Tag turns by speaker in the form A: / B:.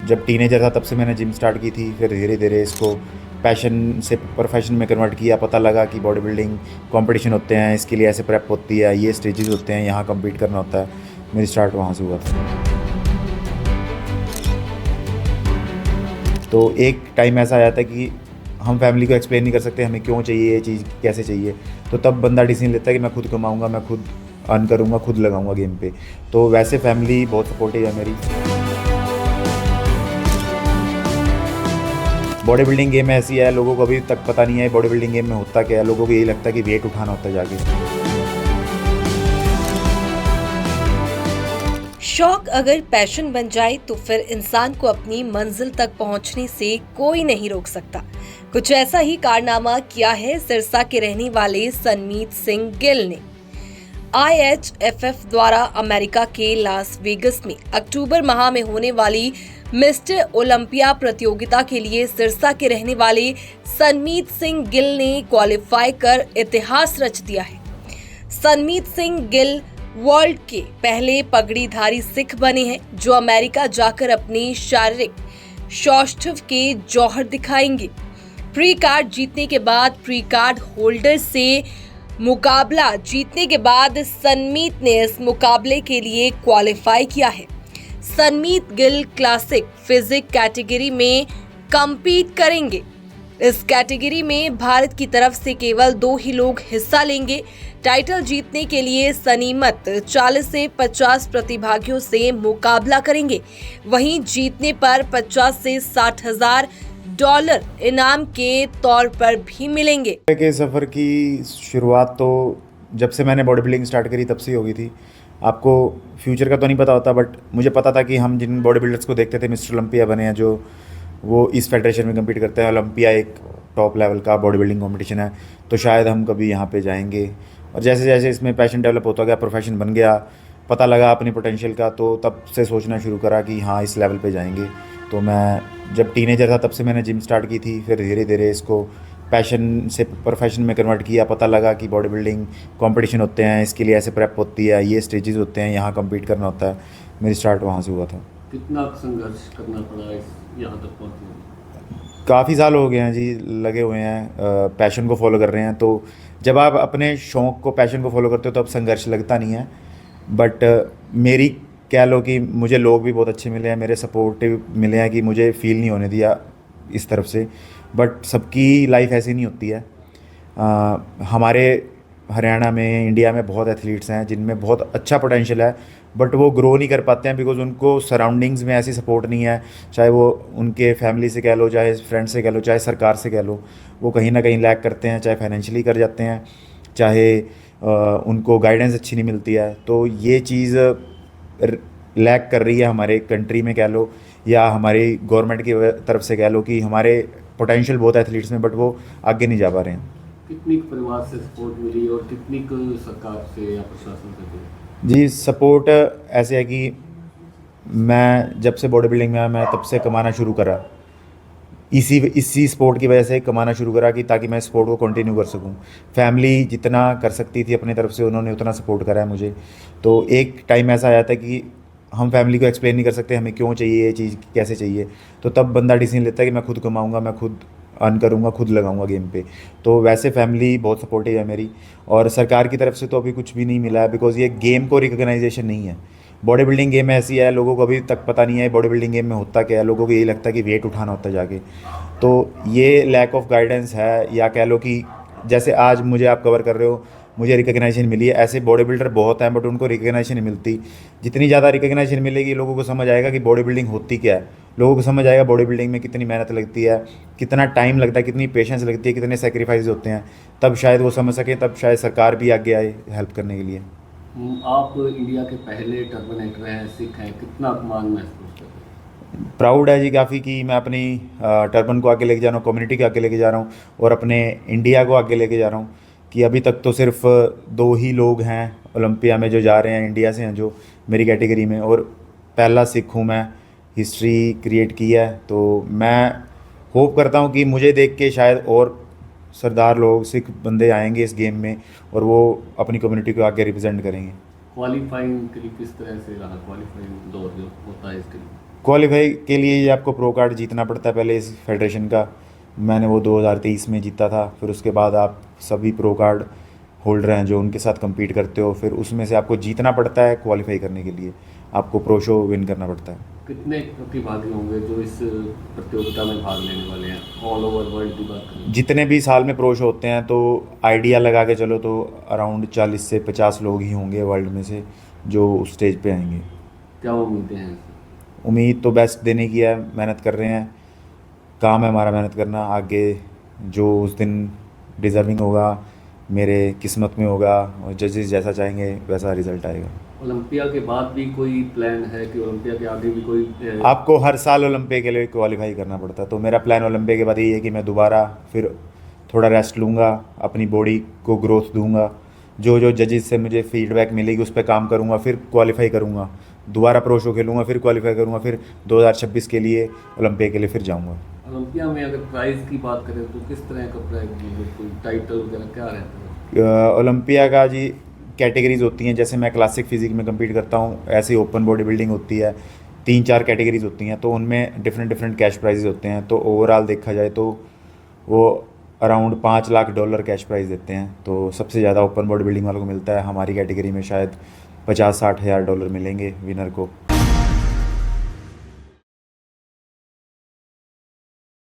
A: जब टीनेजर था तब से मैंने जिम स्टार्ट की थी, फिर धीरे धीरे इसको पैशन से प्रोफेशन में कन्वर्ट किया। पता लगा कि बॉडी बिल्डिंग कंपटीशन होते हैं, इसके लिए ऐसे प्रेप होती है, ये स्टेजेस होते हैं, यहाँ कम्पीट करना होता है। मेरी स्टार्ट वहाँ से हुआ था। तो एक टाइम ऐसा आया था कि हम फैमिली को एक्सप्लेन नहीं कर सकते हमें क्यों चाहिए ये चीज़, कैसे चाहिए। तो तब बंदा डिसीजन लेता है कि मैं खुद कमाऊँगा, मैं खुद अर्न करूँगा, खुद लगाऊँगा गेम पे। तो वैसे फैमिली बहुत सपोर्टिव है मेरी। बॉडी बिल्डिंग गेम ऐसी है, लोगों को अभी तक पता नहीं है बॉडी बिल्डिंग गेम में होता क्या है। लोगों को यही लगता है कि वेट उठाना होता है जाके।
B: शौक अगर पैशन बन जाए तो फिर इंसान को अपनी मंजिल तक पहुंचने से कोई नहीं रोक सकता। कुछ ऐसा ही कारनामा किया है सिरसा के रहने वाले सनमीत सिंह गिल ने। IHFF द्वारा अमेरिका के लास वेगस में अक्टूबर माह में होने वाली मिस्टर ओलंपिया प्रतियोगिता के लिए सिरसा के रहने वाले सनमीत सिंह गिल ने क्वालिफाई कर इतिहास रच दिया है। सनमीत सिंह गिल वर्ल्ड के पहले पगड़ीधारी सिख बने हैं जो अमेरिका जाकर अपनी शारीरिक सौष्ठव के जौहर दिखाएंगे। प्री कार्ड जीतने के बाद प्री कार्ड होल्डर से मुकाबला जीतने के बाद सनमीत ने इस मुकाबले के लिए क्वालिफाई किया है। Sanmeet Gill classic physique category में compete करेंगे। इस कैटेगरी में भारत की तरफ से केवल 2 ही लोग हिस्सा लेंगे। टाइटल जीतने के लिए सनीमत 40 से 50 प्रतिभागियों से मुकाबला करेंगे। वहीं जीतने पर 50 से 60 हजार डॉलर इनाम के तौर पर भी मिलेंगे।
A: के सफ़र की शुरुआत तो जब से मैंने बॉडी बिल्डिंग स्टार्ट करी तब से ही हो गई थी। आपको फ्यूचर का तो नहीं पता होता, बट मुझे पता था कि हम जिन बॉडी बिल्डर्स को देखते थे मिस्टर ओलंपिया बने हैं, जो वो इस फेडरेशन में कम्पीट करते हैं। ओलंपिया एक टॉप लेवल का बॉडी बिल्डिंग कॉम्पिटिशन है, तो शायद हम कभी यहाँ पे जाएंगे। और जैसे जैसे इसमें पैशन डेवलप होता गया, प्रोफेशन बन गया, पता लगा अपनी पोटेंशियल का, तो तब से सोचना शुरू करा कि हाँ इस लेवल पे जाएंगे। तो मैं जब टीनेजर था तब से मैंने जिम स्टार्ट की थी, फिर धीरे धीरे इसको पैशन से प्रोफेशन में कन्वर्ट किया। पता लगा कि बॉडी बिल्डिंग कंपटीशन होते हैं, इसके लिए ऐसे प्रेप होती है, ये स्टेजेस होते हैं, यहाँ कम्पीट करना होता है। मेरी स्टार्ट वहाँ से हुआ था।
C: कितना संघर्ष करना पड़ा इस यहाँ तक पहुँचने?
A: काफ़ी साल हो गए हैं जी, लगे हुए हैं, पैशन को फॉलो कर रहे हैं। तो जब आप अपने शौक़ को, पैशन को फॉलो करते हो तो अब संघर्ष लगता नहीं है। बट मेरी कह लो कि मुझे लोग भी बहुत अच्छे मिले हैं, मेरे सपोर्टिव मिले हैं कि मुझे फील नहीं होने दिया इस तरफ से। बट सबकी लाइफ ऐसी नहीं होती है। हमारे हरियाणा में, इंडिया में बहुत एथलीट्स हैं जिनमें बहुत अच्छा पोटेंशियल है, बट वो ग्रो नहीं कर पाते हैं बिकॉज उनको सराउंडिंग्स में ऐसी सपोर्ट नहीं है। चाहे वो उनके फैमिली से कह लो, चाहे फ्रेंड से कह लो, चाहे सरकार से कह लो, वो कहीं ना कहीं लैक करते हैं। चाहे फाइनेंशियली कर जाते हैं, चाहे उनको गाइडेंस अच्छी नहीं मिलती है। तो ये चीज़ लैक कर रही है हमारे कंट्री में कह लो, या हमारी गवर्नमेंट की तरफ से कह लो कि हमारे पोटेंशियल बहुत एथलीट्स में, बट वो आगे नहीं जा पा रहे हैं।
C: कितनी परिवार से सपोर्ट मिली और कितनी सरकार से या प्रशासन से?
A: जी, सपोर्ट ऐसे है कि मैं जब से बॉडी बिल्डिंग में आया, मैं तब से कमाना शुरू करा। इसी स्पोर्ट की वजह से कमाना शुरू करा कि ताकि मैं स्पोर्ट को कंटिन्यू कर सकूं। फैमिली जितना कर सकती थी अपनी तरफ से, उन्होंने उतना सपोर्ट करा है मुझे। तो एक टाइम ऐसा आया था कि हम फैमिली को एक्सप्लेन नहीं कर सकते हमें क्यों चाहिए ये चीज़, कैसे चाहिए। तो तब बंदा डिसीजन लेता है कि मैं खुद कमाऊँगा, मैं खुद अर्न करूँगा, खुद लगाऊँगा गेम पे। तो वैसे फैमिली बहुत सपोर्टिव है मेरी। और सरकार की तरफ से तो अभी कुछ भी नहीं मिला है, बिकॉज़ ये गेम को रिकॉग्नाइजेशन नहीं है। बॉडी बिल्डिंग गेम ऐसी है, लोगों को अभी तक पता नहीं है बॉडी बिल्डिंग गेम में होता क्या है। लोगों को यही लगता है कि वेट उठाना होता है जाके। तो ये लैक ऑफ गाइडेंस है, या कह लो कि जैसे आज मुझे आप कवर कर रहे हो, मुझे रिकॉग्नाइजेशन मिली है। ऐसे बॉडी बिल्डर बहुत हैं, बट उनको रिकॉग्नाइजेशन नहीं मिलती। जितनी ज़्यादा रिकॉग्नाइजेशन मिलेगी, लोगों को समझ आएगा कि बॉडी बिल्डिंग होती क्या है। लोगों को समझ आएगा बॉडी बिल्डिंग में कितनी मेहनत लगती है, कितना टाइम लगता है, कितनी पेशेंस लगती है, कितने सेक्रीफाइस होते हैं। तब शायद वो समझ सकें, तब शायद सरकार भी आगे आए हेल्प करने के लिए।
C: आप इंडिया के पहले टर्बनेटर हैं, सिख हैं, कितना अपमान महसूस करते हैं?
A: प्राउड है जी काफ़ी कि मैं अपनी टर्बन को आगे लेके जा रहा हूँ, कम्युनिटी को आगे लेके जा रहा हूँ, और अपने इंडिया को आगे लेके जा रहा हूँ। कि अभी तक तो सिर्फ 2 ही लोग हैं ओलंपिया में जो जा रहे हैं, इंडिया से हैं, जो मेरी कैटेगरी में, और पहला सिख हूँ मैं। हिस्ट्री क्रिएट की है। तो मैं होप करता हूँ कि मुझे देख के शायद और सरदार लोग, सिख बंदे आएंगे इस गेम में, और वो अपनी कम्युनिटी को आगे रिप्रेजेंट करेंगे।
C: क्वालिफाइंग के लिए किस तरह से रहा? क्वालिफाइंग दौर जो होता है इसके लिए
A: क्वालिफाई के लिए ये आपको प्रो कार्ड जीतना पड़ता है पहले इस फेडरेशन का। मैंने वो 2023 में जीता था। फिर उसके बाद आप सभी प्रो कार्ड होल्डर हैं जो उनके साथ compete करते हो, फिर उसमें से आपको जीतना पड़ता है। क्वालिफाई करने के लिए आपको प्रो शो विन करना पड़ता है।
C: कितने प्रतिभागी होंगे जो इस प्रतियोगिता में भाग लेने वाले हैं, ऑल ओवर वर्ल्ड की बात करें?
A: जितने भी साल में प्रो शो होते हैं तो आइडिया लगा के चलो तो अराउंड 40 से 50 लोग ही होंगे वर्ल्ड में से जो उस स्टेज पे आएंगे।
C: क्या उम्मीदें हैं?
A: उम्मीद तो बेस्ट देने की है, मेहनत कर रहे हैं, काम है हमारा मेहनत करना। आगे जो उस दिन डिज़र्विंग होगा, मेरे किस्मत में होगा, और जजेस जैसा चाहेंगे वैसा रिज़ल्ट आएगा।
C: ओलंपिया के बाद भी कोई प्लान है कि ओलंपिया के आगे भी कोई
A: आपको हर साल ओलंपिया के लिए क्वालिफाई करना पड़ता है, तो मेरा प्लान ओलंपिया के बाद यही है कि मैं दोबारा फिर थोड़ा रेस्ट लूँगा, अपनी बॉडी को ग्रोथ दूंगा, जो जो जजेस से मुझे फीडबैक मिलेगी उस पर काम करूँगा, फिर क्वालिफाई करूँगा, दोबारा प्रो शो खेलूँगा, फिर क्वालिफाई करूँगा, फिर 2026 के लिए ओलंपिया के लिए फिर जाऊँगा।
C: ओलंपिया में अगर प्राइज़ की बात करें तो किस तरह का प्राइज, कोई टाइटल वगैरह क्या रहता है?
A: ओलंपिया का जी कैटेगरीज होती हैं, जैसे मैं क्लासिक फिजिक में compete करता हूँ, ऐसे ही ओपन बॉडी बिल्डिंग होती है, 3-4 कैटेगरीज होती हैं, तो उनमें डिफरेंट डिफरेंट कैश प्राइजेज होते हैं। तो ओवरऑल देखा जाए तो वो अराउंड $5 लाख कैश प्राइज़ देते हैं। तो सबसे ज़्यादा ओपन बॉडी बिल्डिंग वालों को मिलता है, हमारी कैटेगरी में शायद $50-60 हज़ार मिलेंगे विनर को।